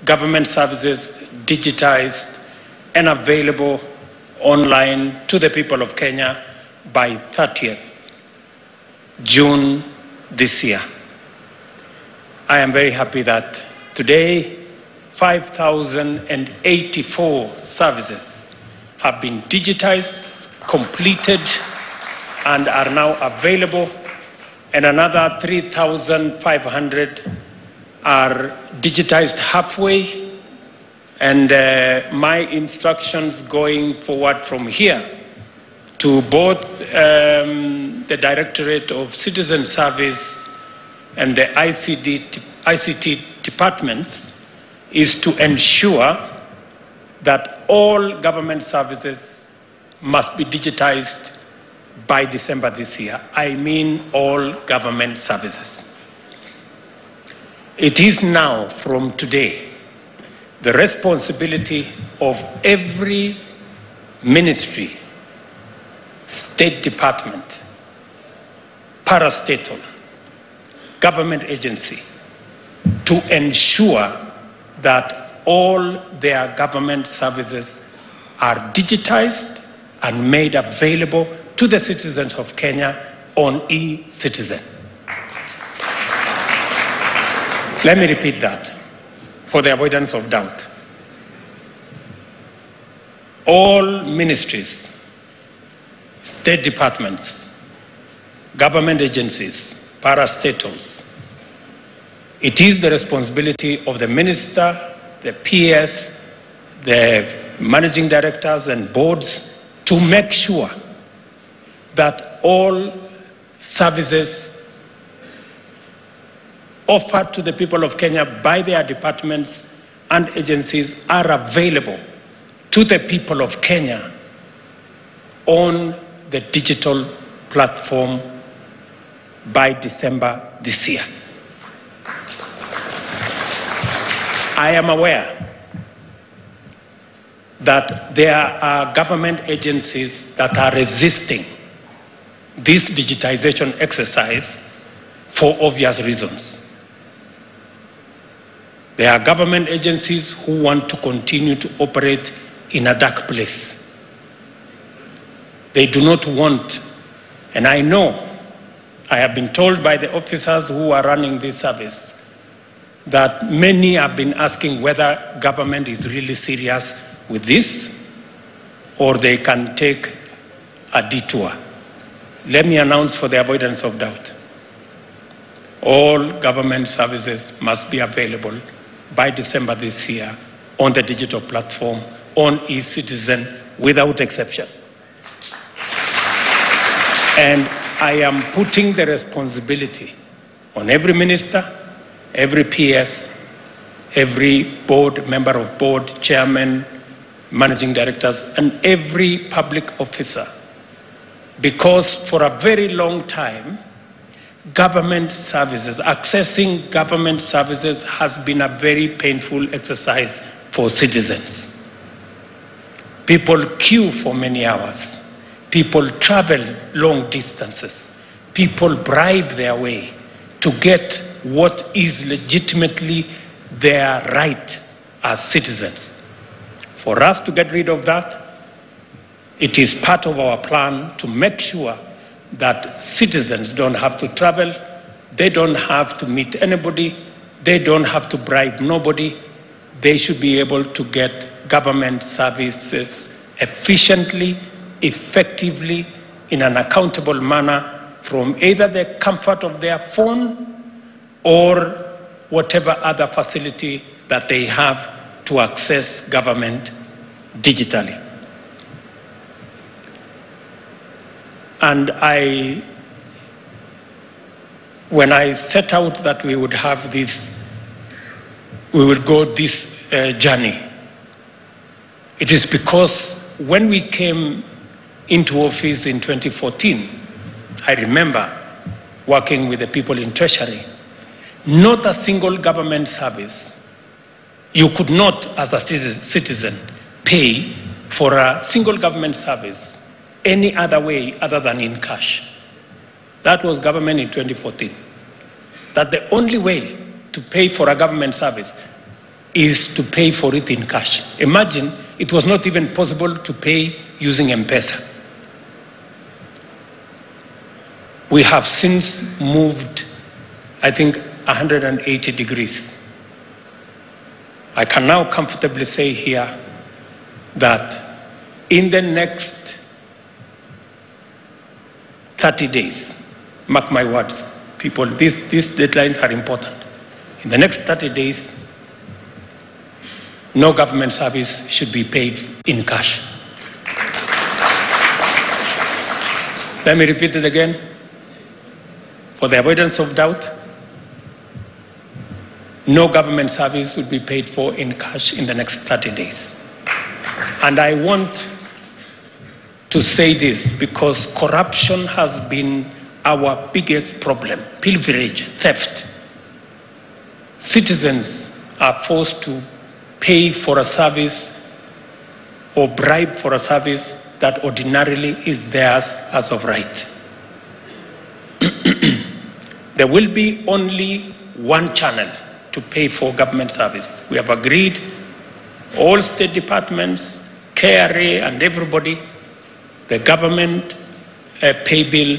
government services digitized and available online to the people of Kenya by 30th June this year. I am very happy that today 5,084 services have been digitized, completed, and are now available, and another 3,500 are digitized halfway, and my instructions going forward from here to both the Directorate of Citizen Service and the ICT departments is to ensure that all government services must be digitized by December this year. I mean all government services. It is now, from today, the responsibility of every ministry, state department, parastatal, government agency, to ensure that all their government services are digitized and made available to the citizens of Kenya on e-Citizen. Let me repeat that for the avoidance of doubt. All ministries, state departments, government agencies, parastatals, it is the responsibility of the minister, the PS, the managing directors and boards to make sure that all services offered to the people of Kenya by their departments and agencies are available to the people of Kenya on the digital platform by December this year. I am aware that there are government agencies that are resisting this digitization exercise for obvious reasons. There are government agencies who want to continue to operate in a dark place. They do not want, and I know, I have been told by the officers who are running this service that many have been asking whether government is really serious with this or they can take a detour. Let me announce, for the avoidance of doubt, all government services must be available by December this year on the digital platform, on e-Citizen, without exception. And I am putting the responsibility on every minister, every PS, every board, member of board, chairman, managing directors, and every public officer. Because for a very long time, government services, accessing government services has been a very painful exercise for citizens. People queue for many hours. People travel long distances. People bribe their way to get what is legitimately their right as citizens. For us to get rid of that, it is part of our plan to make sure that citizens don't have to travel, they don't have to meet anybody, they don't have to bribe nobody. They should be able to get government services efficiently, effectively, in an accountable manner from either the comfort of their phone or whatever other facility that they have to access government digitally. And when I set out that we would have this, we would go this journey, it is because when we came into office in 2014, I remember working with the people in Treasury, not a single government service. You could not, as a citizen, pay for a single government service any other way other than in cash. That was government in 2014. That the only way to pay for a government service is to pay for it in cash. Imagine, it was not even possible to pay using M-Pesa. We have since moved, I think, 180 degrees. I can now comfortably say here that in the next 30 days, mark my words, people, these deadlines are important. In the next 30 days, no government service should be paid in cash. Let me repeat it again. For the avoidance of doubt, no government service will be paid for in cash in the next 30 days. And I want to say this because corruption has been our biggest problem, pilferage, theft. Citizens are forced to pay for a service or bribe for a service that ordinarily is theirs as of right. There will be only one channel to pay for government service. We have agreed, all state departments, KRA and everybody, the government pay bill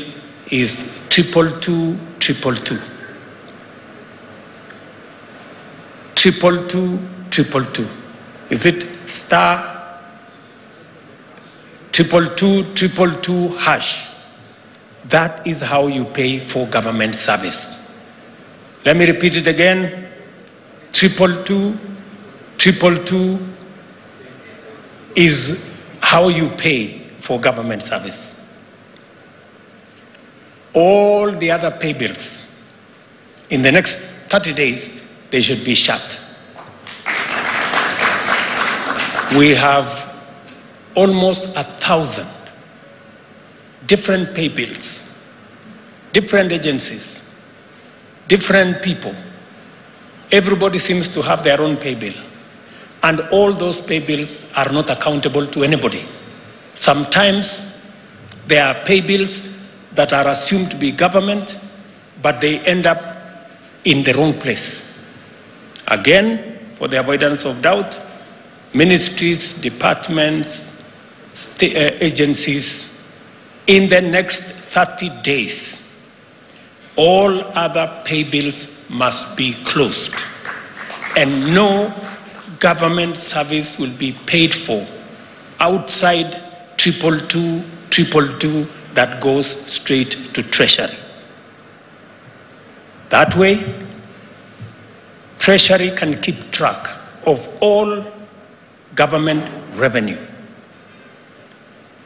is 22222. 22222. Is it star 22222 hash? That is how you pay for government service. Let me repeat it again. 22222 is how you pay for government service. All the other pay bills, in the next 30 days, they should be shut. We have almost 1,000 different pay bills, different agencies, different people. Everybody seems to have their own pay bill. And all those pay bills are not accountable to anybody. Sometimes there are pay bills that are assumed to be government, but they end up in the wrong place. Again, for the avoidance of doubt, ministries, departments, agencies, in the next 30 days, all other pay bills must be closed, and no government service will be paid for outside 22222 that goes straight to Treasury. That way, Treasury can keep track of all government revenue.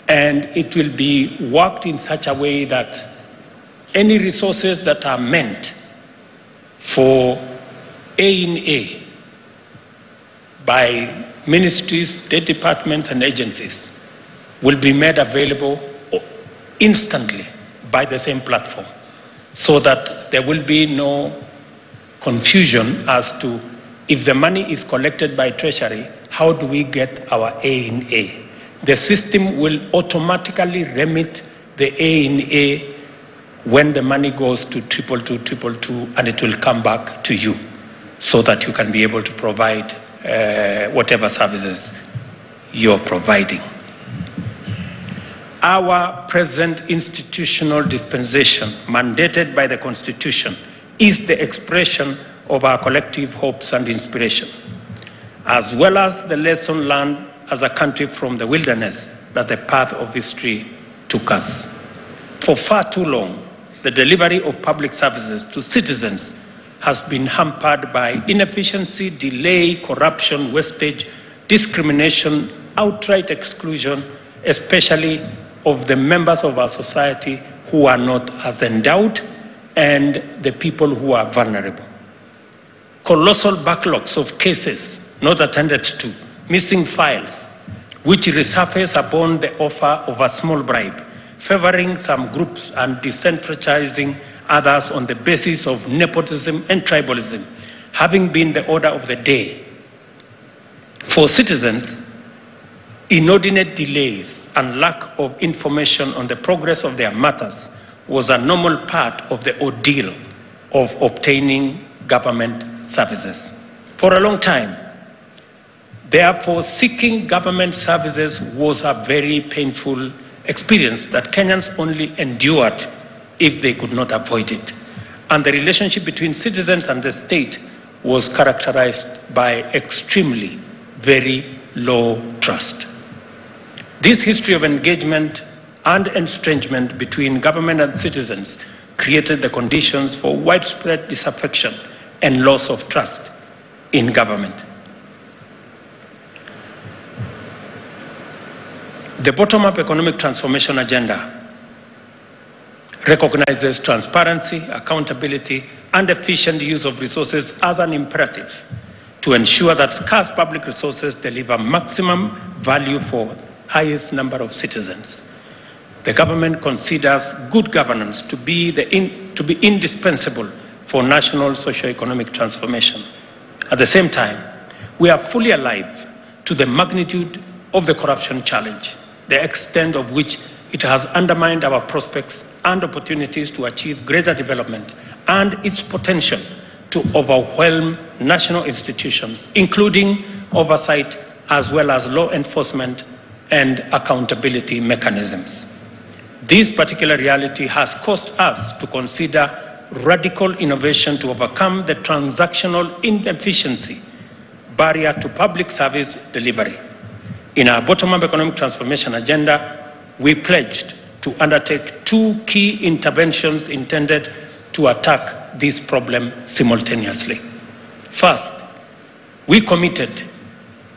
And it will be worked in such a way that any resources that are meant for A&A by ministries, state departments, and agencies will be made available instantly by the same platform, so that there will be no confusion as to if the money is collected by Treasury, how do we get our A&A? The system will automatically remit the A&A when the money goes to 22222, and it will come back to you so that you can be able to provide whatever services you're providing. Our present institutional dispensation, mandated by the Constitution, is the expression of our collective hopes and inspiration, as well as the lesson learned as a country from the wilderness that the path of history took us. For far too long, the delivery of public services to citizens has been hampered by inefficiency, delay, corruption, wastage, discrimination, outright exclusion, especially of the members of our society who are not as endowed and the people who are vulnerable. Colossal backlogs of cases not attended to, missing files, which resurface upon the offer of a small bribe, favoring some groups and disenfranchising others on the basis of nepotism and tribalism, having been the order of the day. For citizens, inordinate delays and lack of information on the progress of their matters was a normal part of the ordeal of obtaining government services. For a long time, Therefore, seeking government services was a very painful experience that Kenyans only endured if they could not avoid it. And the relationship between citizens and the state was characterized by extremely very low trust. This history of engagement and estrangement between government and citizens created the conditions for widespread disaffection and loss of trust in government. The bottom-up economic transformation agenda recognizes transparency, accountability, and efficient use of resources as an imperative to ensure that scarce public resources deliver maximum value for highest number of citizens. The government considers good governance to be indispensable for national socio-economic transformation. At the same time, we are fully alive to the magnitude of the corruption challenge, the extent of which it has undermined our prospects and opportunities to achieve greater development, and its potential to overwhelm national institutions, including oversight as well as law enforcement and accountability mechanisms. This particular reality has caused us to consider radical innovation to overcome the transactional inefficiency barrier to public service delivery. In our bottom-up economic transformation agenda, we pledged to undertake 2 key interventions intended to attack this problem simultaneously. First, we committed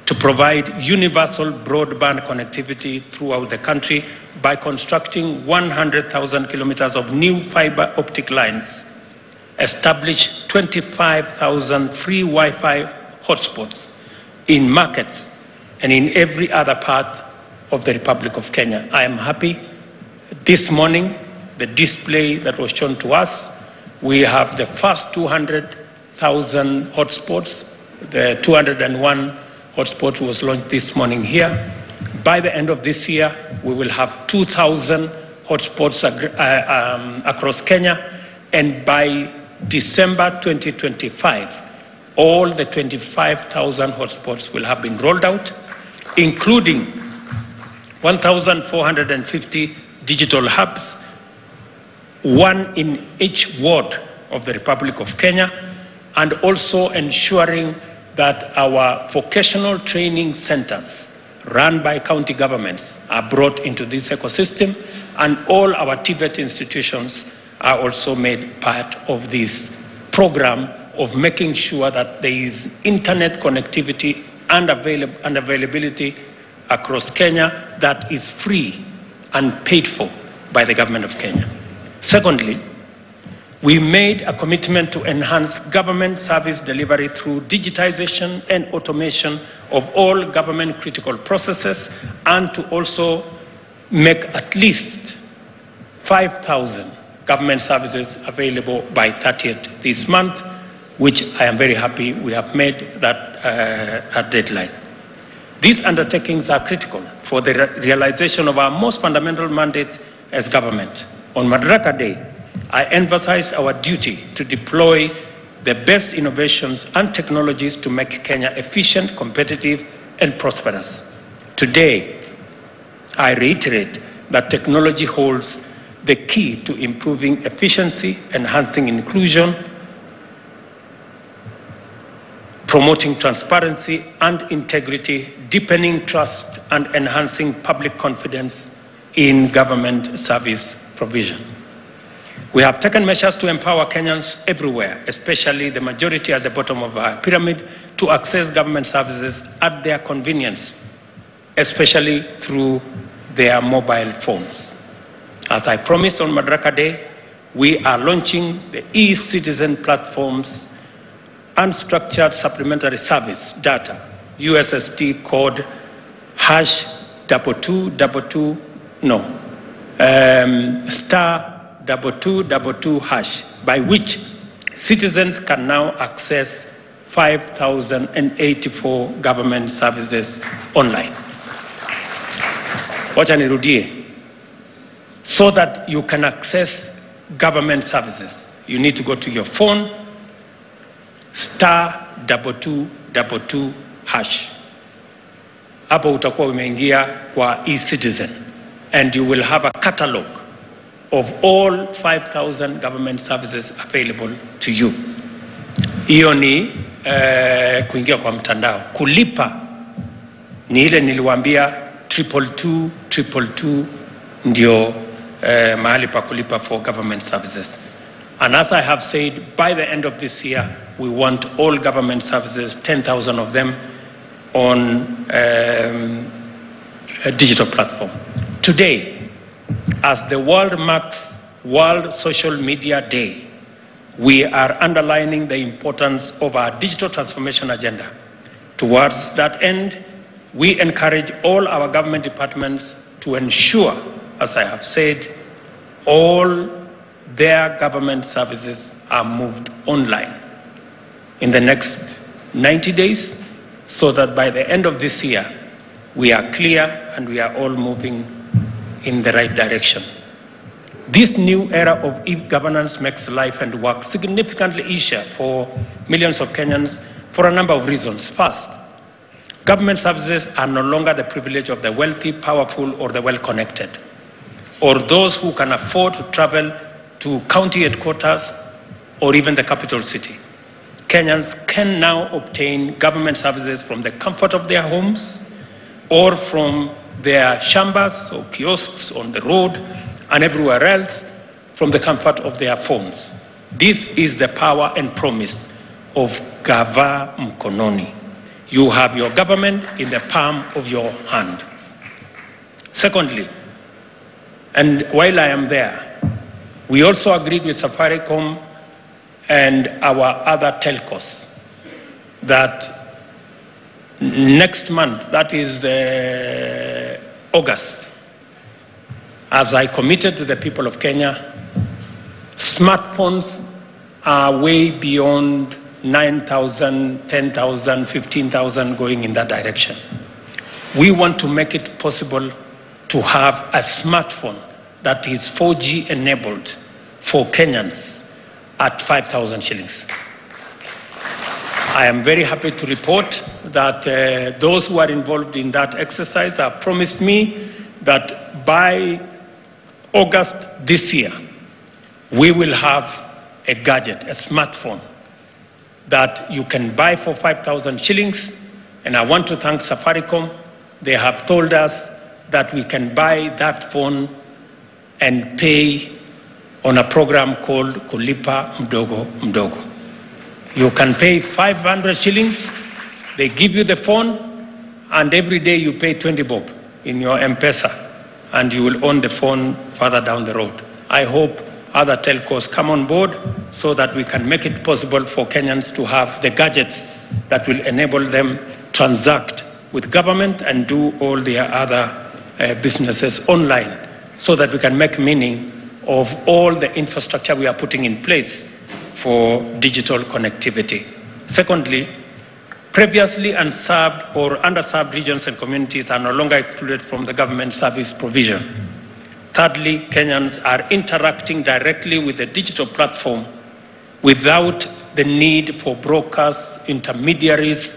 to provide universal broadband connectivity throughout the country by constructing 100,000 kilometers of new fiber optic lines, establish 25,000 free Wi-Fi hotspots in markets and in every other part of the Republic of Kenya. I am happy this morning, the display that was shown to us, we have the first 200,000 hotspots. The 201 hotspot was launched this morning here. By the end of this year, we will have 2,000 hotspots across Kenya, and by December 2025, all the 25,000 hotspots will have been rolled out, including 1,450 digital hubs, 1 in each ward of the Republic of Kenya, and also ensuring that our vocational training centers run by county governments are brought into this ecosystem, and all our TVET institutions are also made part of this program of making sure that there is internet connectivity and availability across Kenya that is free and paid for by the government of Kenya. Secondly, we made a commitment to enhance government service delivery through digitization and automation of all government critical processes, and to also make at least 5,000 government services available by 30th this month, which I am very happy we have made that deadline. These undertakings are critical for the realization of our most fundamental mandate as government. On Madaraka Day, I emphasized our duty to deploy the best innovations and technologies to make Kenya efficient, competitive, and prosperous. Today, I reiterate that technology holds the key to improving efficiency, enhancing inclusion, promoting transparency and integrity, deepening trust, and enhancing public confidence in government service provision. We have taken measures to empower Kenyans everywhere, especially the majority at the bottom of our pyramid, to access government services at their convenience, especially through their mobile phones. As I promised on Madaraka Day, we are launching the e-citizen platforms, unstructured supplementary service data, USSD code *222#, by which citizens can now access 5,084 government services online. Wacha nirudie. So that you can access government services, you need to go to your phone, *222#. hapo utakuwa umeingia kwa e-citizen, and you will have a catalog of all 5,000 government services available to you. Hiyo ni kuingia kwa mtandao. Kulipa ni ile niliwaambia 222 ndio mahali pa kulipa for government services. And as I have said, by the end of this year, we want all government services, 10,000 of them, on a digital platform. Today, as the world marks World Social Media Day, we are underlining the importance of our digital transformation agenda. Towards that end, we encourage all our government departments to ensure, as I have said, all their government services are moved online in the next 90 days, so that by the end of this year, we are clear and we are all moving in the right direction. This new era of e-governance makes life and work significantly easier for millions of Kenyans for a number of reasons. First, government services are no longer the privilege of the wealthy, powerful, or the well-connected, or those who can afford to travel to county headquarters or even the capital city. Kenyans can now obtain government services from the comfort of their homes or from their shambas or kiosks on the road and everywhere else, from the comfort of their phones. This is the power and promise of Gava Mkononi. You have your government in the palm of your hand. Secondly, and while I am there, we also agreed with Safaricom and our other telcos that next month, that is August, as I committed to the people of Kenya, smartphones are way beyond 9,000, 10,000, 15,000 going in that direction. We want to make it possible to have a smartphone that is 4G enabled for Kenyans at 5,000 shillings. I am very happy to report that those who are involved in that exercise have promised me that by August this year, we will have a gadget, a smartphone, that you can buy for 5,000 shillings. And I want to thank Safaricom. They have told us that we can buy that phone and pay on a program called Kulipa Mdogo Mdogo. You can pay 500 shillings, they give you the phone, and every day you pay 20 bob in your M-Pesa, and you will own the phone further down the road. I hope other telcos come on board so that we can make it possible for Kenyans to have the gadgets that will enable them transact with government and do all their other businesses online, so that we can make meaning of all the infrastructure we are putting in place for digital connectivity. Secondly, previously unserved or underserved regions and communities are no longer excluded from the government service provision. Thirdly, Kenyans are interacting directly with the digital platform without the need for brokers, intermediaries,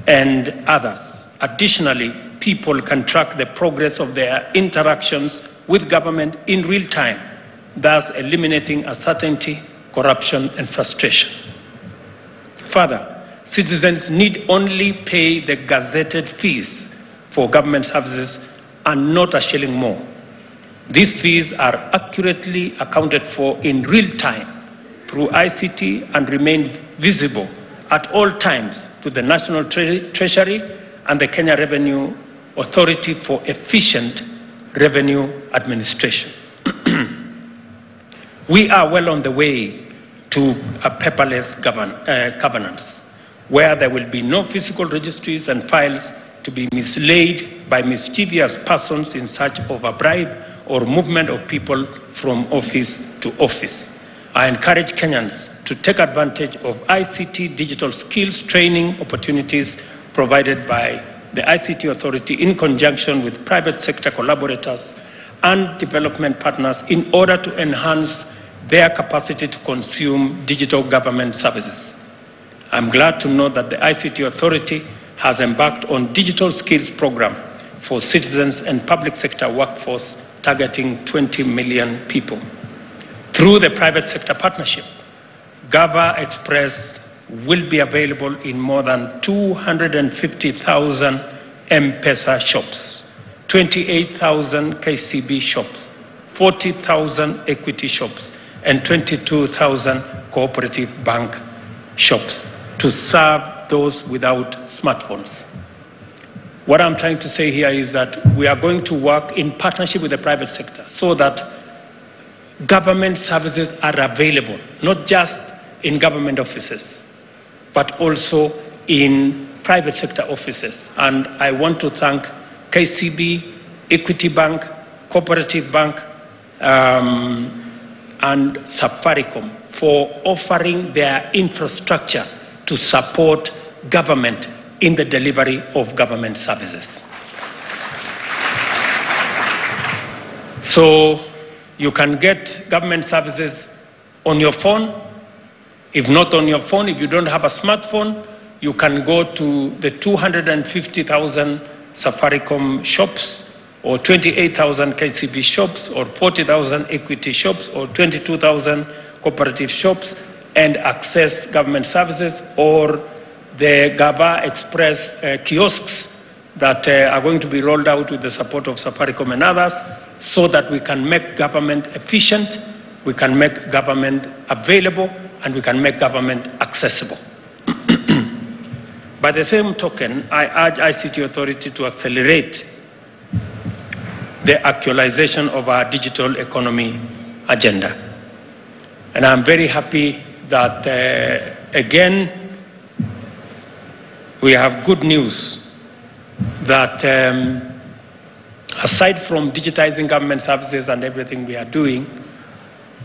and others. Additionally, people can track the progress of their interactions with government in real time, thus eliminating uncertainty, corruption, and frustration. Further, citizens need only pay the gazetted fees for government services and not a shilling more. These fees are accurately accounted for in real time through ICT and remain visible at all times to the National Treasury and the Kenya Revenue Authority for efficient revenue administration. We are well on the way to a paperless governance, where there will be no physical registries and files to be mislaid by mischievous persons in search of a bribe or movement of people from office to office. I encourage Kenyans to take advantage of ICT digital skills training opportunities provided by the ICT Authority in conjunction with private sector collaborators and development partners in order to enhance their capacity to consume digital government services. I'm glad to know that the ICT Authority has embarked on digital skills program for citizens and public sector workforce targeting 20 million people. Through the private sector partnership, Gava Express will be available in more than 250,000 M-Pesa shops, 28,000 KCB shops, 40,000 equity shops, and 22,000 cooperative bank shops to serve those without smartphones. What I'm trying to say here is that we are going to work in partnership with the private sector so that government services are available, not just in government offices, but also in private sector offices. And I want to thank KCB, Equity Bank, Cooperative Bank, and Safaricom for offering their infrastructure to support government in the delivery of government services. So you can get government services on your phone. If not on your phone, if you don't have a smartphone, you can go to the 250,000 Safaricom shops, or 28,000 KCB shops, or 40,000 equity shops, or 22,000 cooperative shops, and access government services, or the Gava Express kiosks that are going to be rolled out with the support of Safaricom and others, so that we can make government efficient, we can make government available, and we can make government accessible. By the same token, I urge ICT Authority to accelerate the actualization of our digital economy agenda. And I'm very happy that, again, we have good news that aside from digitizing government services and everything we are doing,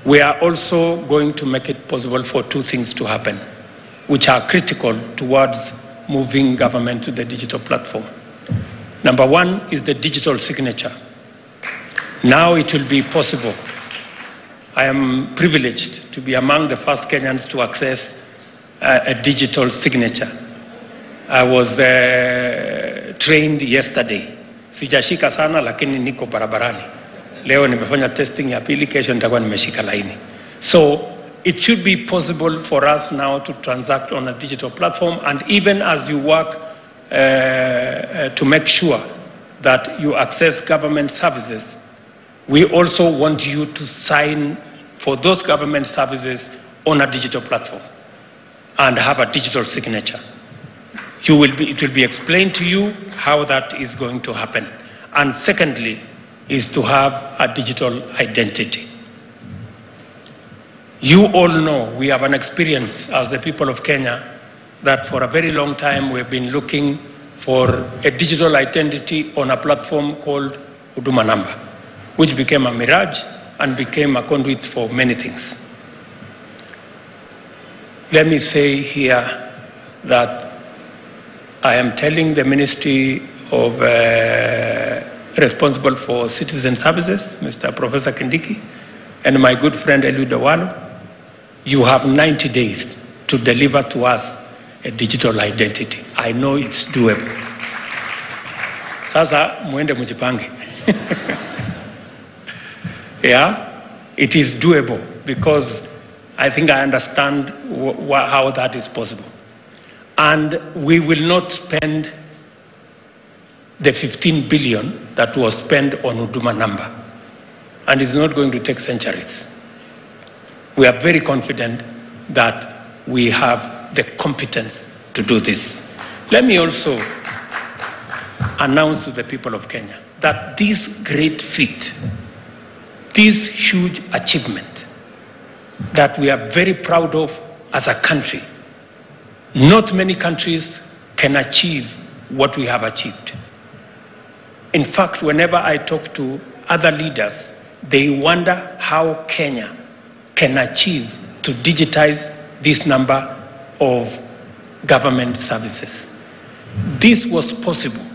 we are also going to make it possible for two things to happen, which are critical towards moving government to the digital platform. Number one is the digital signature. Now it will be possible. I am privileged to be among the first Kenyans to access a digital signature. I was trained yesterday. Sijashika sana lakini niko barabarani. Leo nimefanya testing ya pili, kesho nitakuwa nimeshika laini. So it should be possible for us now to transact on a digital platform, and even as you work to make sure that you access government services, we also want you to sign for those government services on a digital platform and have a digital signature. It will be explained to you how that is going to happen. And secondly, is to have a digital identity. You all know we have an experience as the people of Kenya that for a very long time we've been looking for a digital identity on a platform called Huduma Number, which became a mirage and became a conduit for many things. Let me say here that I am telling the Ministry of responsible for citizen services, Mr. Professor Kindiki, and my good friend Eliud Owalo, you have 90 days to deliver to us a digital identity. I know it's doable. Sasa muende mujipange. Yeah, it is doable because I think I understand how that is possible. And we will not spend the 15 billion that was spent on Huduma Number. And it's not going to take centuries. We are very confident that we have the competence to do this. Let me also announce to the people of Kenya that this great feat, this huge achievement that we are very proud of as a country, not many countries can achieve what we have achieved. In fact, whenever I talk to other leaders, they wonder how Kenya can achieve to digitize this number of government services. This was possible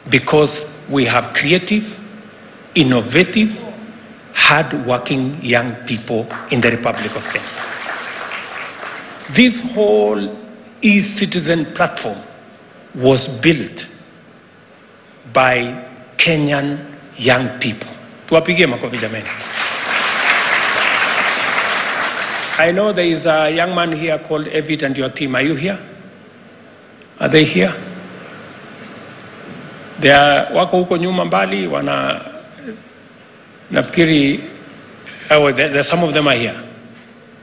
because we have creative, innovative, hard-working young people in the Republic of Kenya. This whole e-citizen platform was built by Kenyan young people. Tuwapigie makofi jameni. I know there is a young man here called Evid and your team. Are you here? Are they here? They are wako huko nyuma mbali nafikiri some of them are here.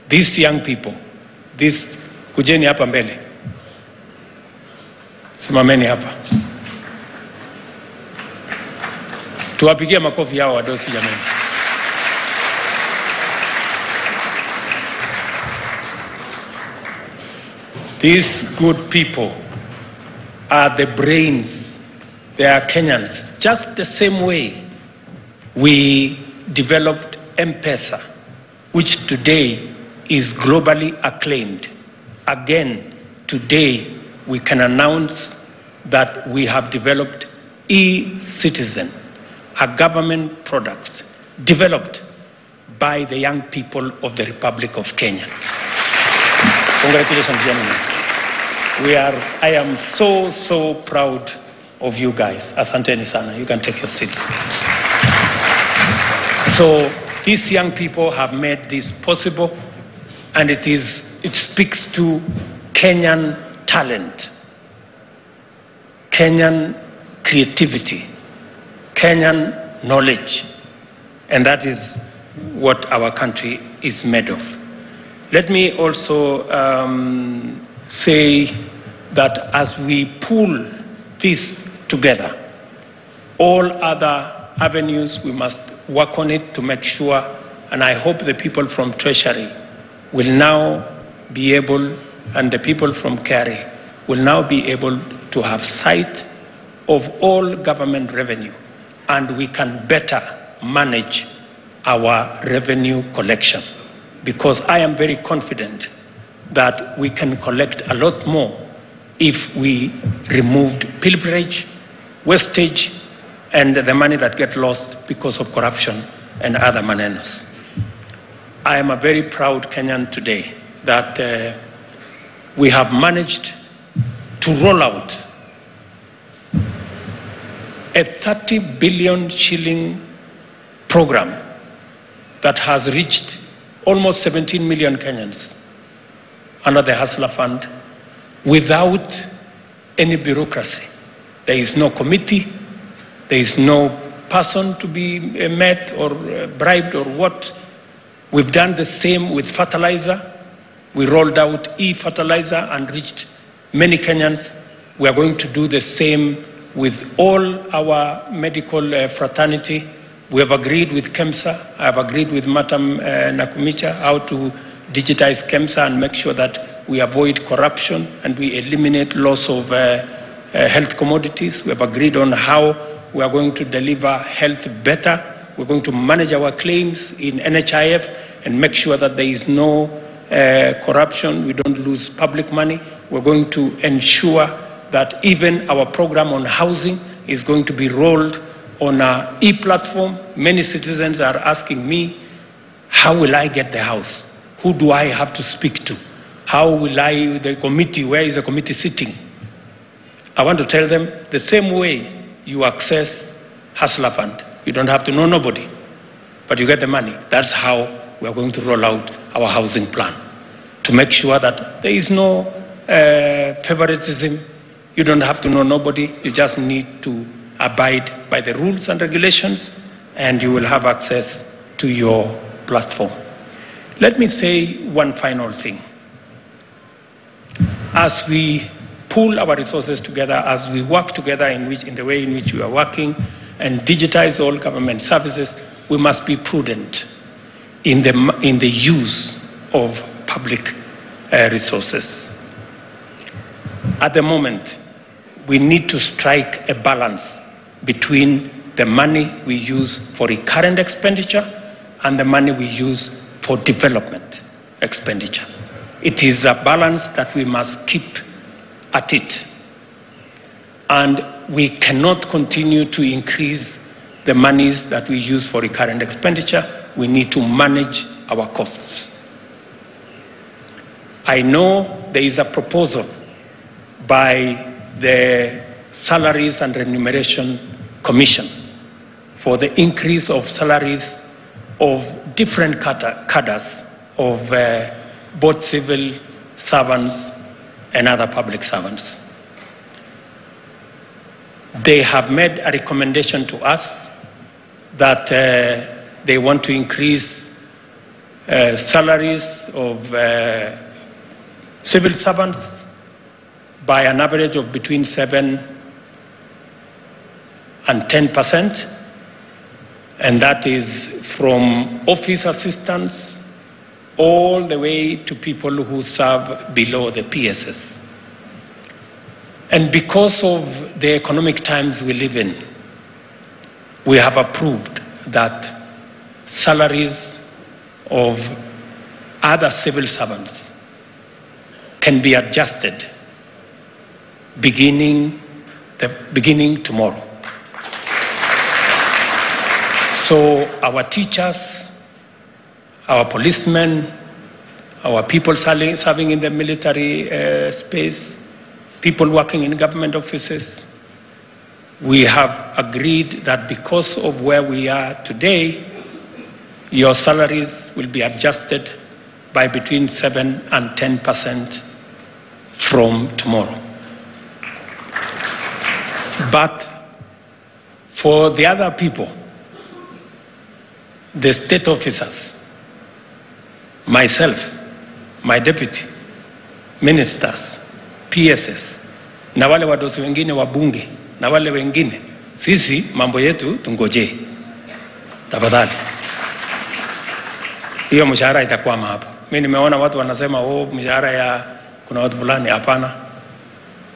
These young people, kujeni hapa mbele. Simameni hapa. Tuwapigie makofi hao wadosi jamani. These good people are the brains. They are Kenyans. Just the same way we developed M-Pesa, which today is globally acclaimed. Again, today we can announce that we have developed e-Citizen, a government product developed by the young people of the Republic of Kenya. Congratulations, gentlemen. I am so proud of you guys. Asanteni sana. You can take your seats. So these young people have made this possible, and it speaks to Kenyan talent, Kenyan creativity, Kenyan knowledge, and that is what our country is made of. Let me also say that as we pull this together, all other avenues, we must work on it to make sure, and I hope the people from Treasury will now be able, and the people from Kerry will now be able to have sight of all government revenue, and we can better manage our revenue collection. Because I am very confident that we can collect a lot more if we removed pilferage, wastage, and the money that gets lost because of corruption and other manenos. I am a very proud Kenyan today that we have managed to roll out a 30 billion shilling program that has reached almost 17 million Kenyans under the Hustler Fund without any bureaucracy. There is no committee, there is no person to be met or bribed or what. We've done the same with fertilizer. We rolled out e-fertilizer and reached many Kenyans. We are going to do the same with all our medical fraternity. We have agreed with KEMSA. I have agreed with Madam Nakumicha how to digitize KEMSA and make sure that we avoid corruption and we eliminate loss of health commodities. We have agreed on how we are going to deliver health better. We're going to manage our claims in NHIF and make sure that there is no corruption. We don't lose public money. We're going to ensure that even our program on housing is going to be rolled on an e-platform. Many citizens are asking me, how will I get the house? Who do I have to speak to? How will the committee, where is the committee sitting? I want to tell them the same way you access Hustler Fund. You don't have to know nobody, but you get the money. That's how we are going to roll out our housing plan, to make sure that there is no favoritism. You don't have to know nobody. You just need to abide by the rules and regulations, and you will have access to your platform. Let me say one final thing. As we pool our resources together, as we work together in the way in which we are working and digitize all government services, we must be prudent in the use of public resources. At the moment, we need to strike a balance between the money we use for recurrent expenditure and the money we use for development expenditure. It is a balance that we must keep at it. And we cannot continue to increase the monies that we use for recurrent expenditure. We need to manage our costs. I know there is a proposal by the Salaries and Remuneration Commission for the increase of salaries of different cadres of both civil servants and other public servants. They have made a recommendation to us that they want to increase salaries of civil servants by an average of between 7 and 10%, and that is from office assistants all the way to people who serve below the PSS. And because of the economic times we live in, we have approved that salaries of other civil servants can be adjusted beginning tomorrow. So our teachers, our policemen, our people serving in the military space, people working in government offices, we have agreed that because of where we are today, your salaries will be adjusted by between 7 and 10% from tomorrow. But for the other people, the state officers, myself, my deputy, ministers, PSS, na wale wadosi wengine wa bunge, na wale wengine, sisi mambo yetu tungoje. Tafadhali. Hiyo mshahara itakwama hapo. Mimi nimeona watu wanasema mshahara ya kuna watu fulani, hapana.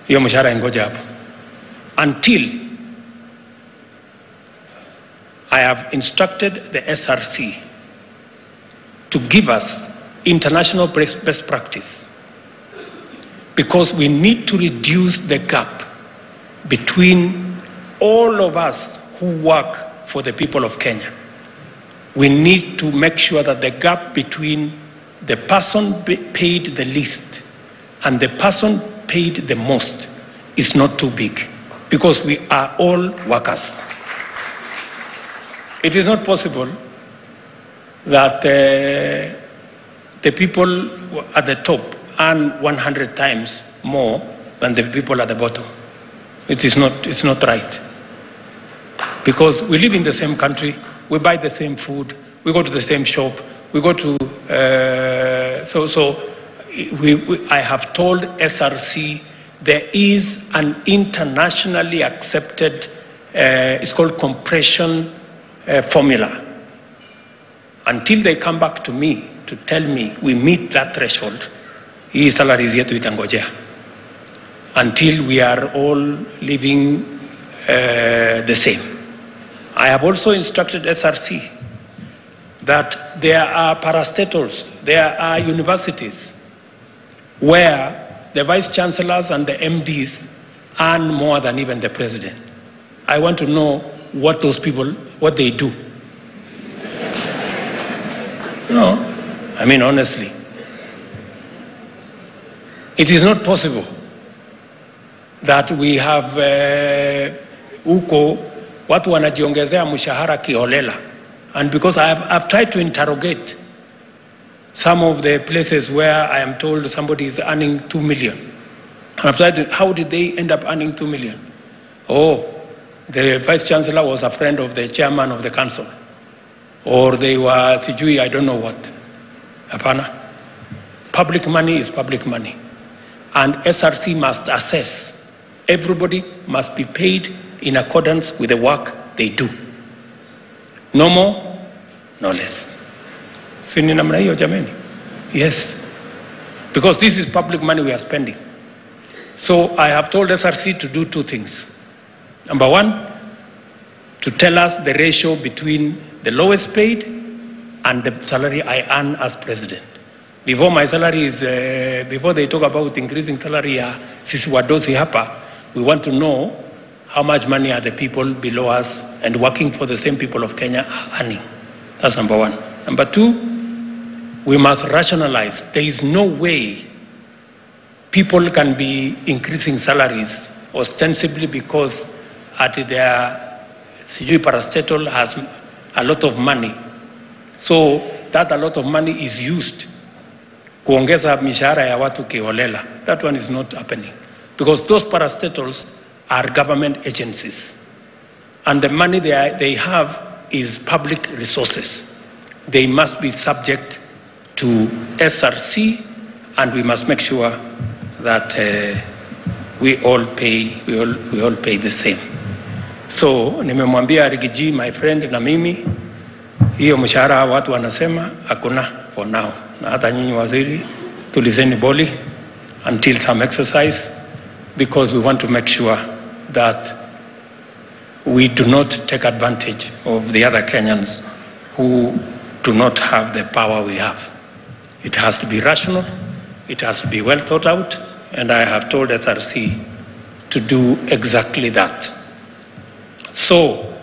Hiyo mshahara ingoje hapo. Until I have instructed the SRC to give us international best practice, because we need to reduce the gap between all of us who work for the people of Kenya. We need to make sure that the gap between the person paid the least and the person paid the most is not too big, because we are all workers. It is not possible that the people at the top earn 100 times more than the people at the bottom. It's not right. Because we live in the same country, we buy the same food, we go to the same shop, we go to, I have told SRC there is an internationally accepted, it's called compression formula. Until they come back to me to tell me we meet that threshold, hii salaries yetu itangojea. Until we are all living the same. I have also instructed SRC that there are parastatals, there are universities where the vice chancellors and the MDs earn more than even the president. I want to know what those people, what they do. No, I mean honestly. It is not possible that we have huko watu wanajiongezea mshahara kiholela. And because I've tried to interrogate some of the places where I am told somebody is earning 2 million. And I've tried to, how did they end up earning 2 million? Oh, the vice chancellor was a friend of the chairman of the council. Or they were sijui, I don't know what. Hapana. Public money is public money. And SRC must assess. Everybody must be paid in accordance with the work they do. No more, no less. Sini namna hiyo jameni? Yes. Because this is public money we are spending. So I have told SRC to do 2 things. Number 1, to tell us the ratio between the lowest paid and the salary I earn as president. Before my salary is, before they talk about increasing salary, sisi wadosi hapa, we want to know how much money are the people below us and working for the same people of Kenya earning. That's number 1. Number 2, we must rationalize. There is no way people can be increasing salaries ostensibly because at their parastatal has a lot of money. So that a lot of money is used kuongeza mishahara ya watu kiholela. That one is not happening because those parastatals are government agencies and the money they have is public resources. They must be subject to SRC, and we must make sure that we all pay the same. So nimemwambia Rigiji, my friend, na mimi hiyo mshahara watu wanasema hakuna for now. Na hata nyinyi waziri tulizeni boli until some exercise, because we want to make sure that we do not take advantage of the other Kenyans who do not have the power we have. It has to be rational, it has to be well thought out, and I have told SRC to do exactly that. So,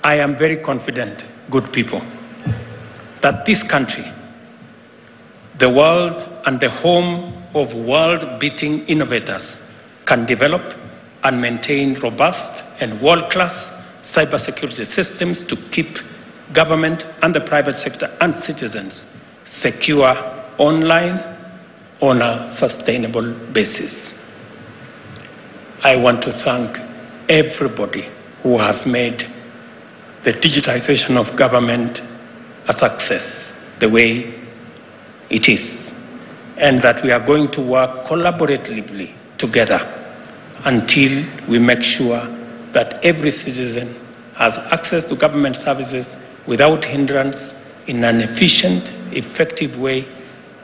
I am very confident, good people, that this country, the world and the home of world-beating innovators, can develop and maintain robust and world-class cybersecurity systems to keep government and the private sector and citizens secure online on a sustainable basis. I want to thank everybody who has made the digitization of government a success the way it is, and that we are going to work collaboratively together until we make sure that every citizen has access to government services without hindrance, in an efficient, effective way,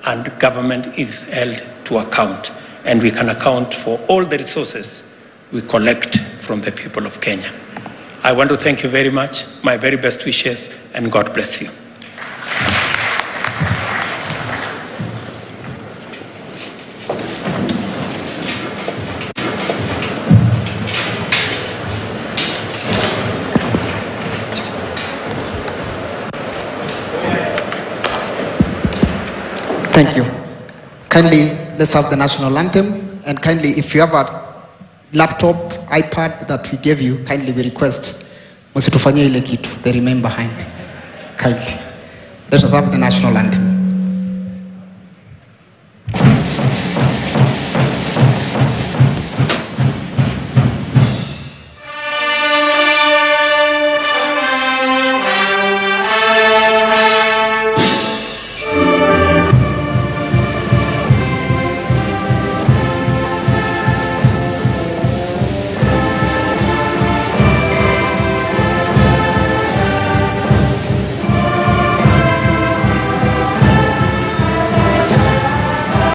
and government is held to account. And we can account for all the resources we collect from the people of Kenya. I want to thank you very much, my very best wishes, and God bless you. Thank you. Kindly, let's have the national anthem. And kindly, if you have a laptop, iPad that we gave you, kindly we request, msitufanyie ile kitu, they remain behind. Kindly. Let us have the national anthem.